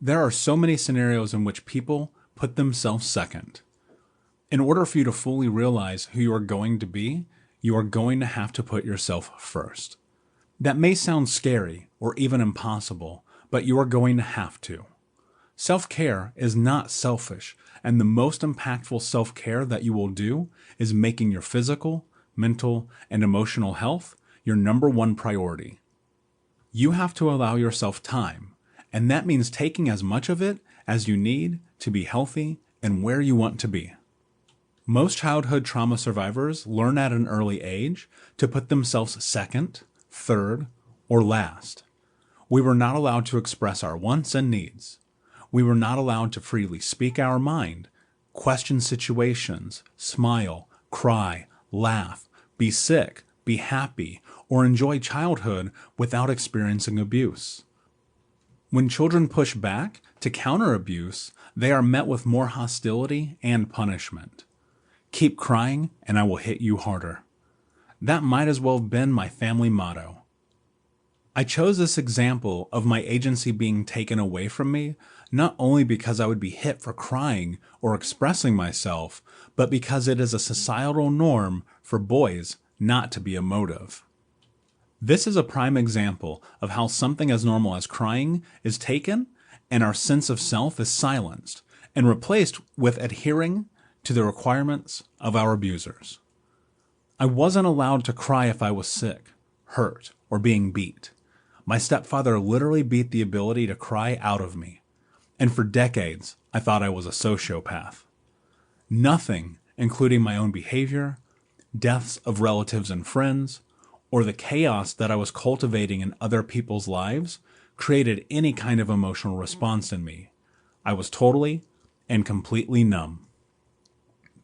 There are so many scenarios in which people put themselves second. In order for you to fully realize who you are going to be, you are going to have to put yourself first. That may sound scary or even impossible, but you are going to have to. Self-care is not selfish, and the most impactful self-care that you will do is making your physical, mental, and emotional health your number one priority. You have to allow yourself time, and that means taking as much of it as you need to be healthy and where you want to be. Most childhood trauma survivors learn at an early age to put themselves second, third, or last. We were not allowed to express our wants and needs. We were not allowed to freely speak our mind, question situations, smile, cry, laugh, be sick, be happy, or enjoy childhood without experiencing abuse. When children push back to counter abuse, they are met with more hostility and punishment. Keep crying and I will hit you harder. That might as well have been my family motto. I chose this example of my agency being taken away from me not only because I would be hit for crying or expressing myself, but because it is a societal norm for boys not to be emotive. This is a prime example of how something as normal as crying is taken and our sense of self is silenced and replaced with adhering to the requirements of our abusers. I wasn't allowed to cry if I was sick, hurt, or being beat. My stepfather literally beat the ability to cry out of me, and for decades I thought I was a sociopath. Nothing, including my own behavior, deaths of relatives and friends, or the chaos that I was cultivating in other people's lives, created any kind of emotional response in me. I was totally and completely numb.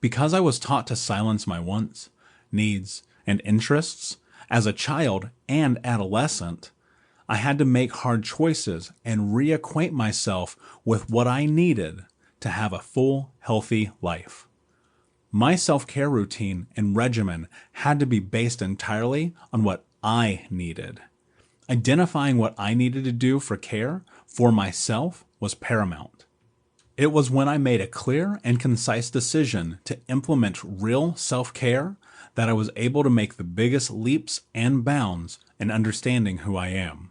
Because I was taught to silence my wants, needs, and interests as a child and adolescent, I had to make hard choices and reacquaint myself with what I needed to have a full, healthy life. My self-care routine and regimen had to be based entirely on what I needed. Identifying what I needed to do for care for myself was paramount. It was when I made a clear and concise decision to implement real self-care that I was able to make the biggest leaps and bounds in understanding who I am.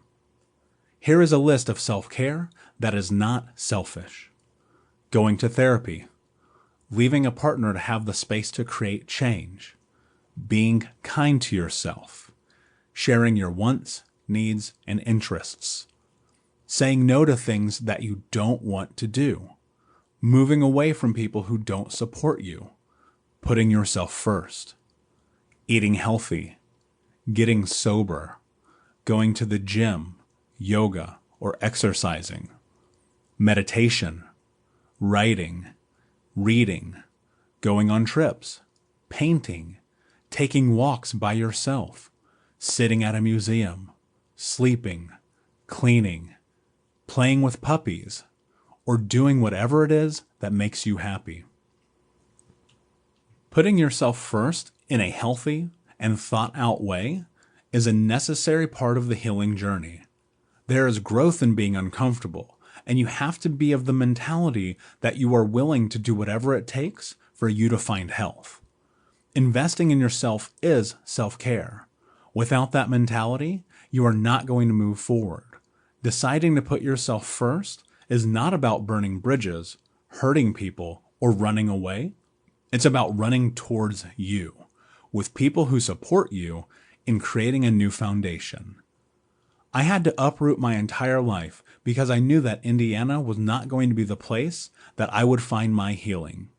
Here is a list of self-care that is not selfish. Going to therapy. Leaving a partner to have the space to create change. Being kind to yourself. Sharing your wants, needs, and interests. Saying no to things that you don't want to do. Moving away from people who don't support you. Putting yourself first. Eating healthy. Getting sober. Going to the gym, yoga, or exercising. Meditation. Writing. Reading, going on trips, painting, taking walks by yourself, sitting at a museum, sleeping, cleaning, playing with puppies, or doing whatever it is that makes you happy. Putting yourself first in a healthy and thought-out way is a necessary part of the healing journey. There is growth in being uncomfortable, and you have to be of the mentality that you are willing to do whatever it takes for you to find health. Investing in yourself is self-care. Without that mentality, you are not going to move forward. Deciding to put yourself first is not about burning bridges, hurting people, or running away. It's about running towards you, with people who support you in creating a new foundation. I had to uproot my entire life because I knew that Indiana was not going to be the place that I would find my healing.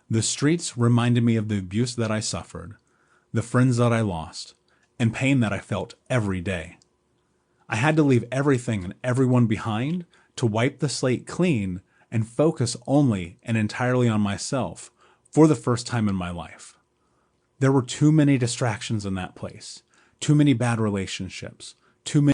The streets reminded me of the abuse that I suffered, the friends that I lost, and pain that I felt every day. I had to leave everything and everyone behind to wipe the slate clean and focus only and entirely on myself for the first time in my life. There were too many distractions in that place, too many bad relationships, too many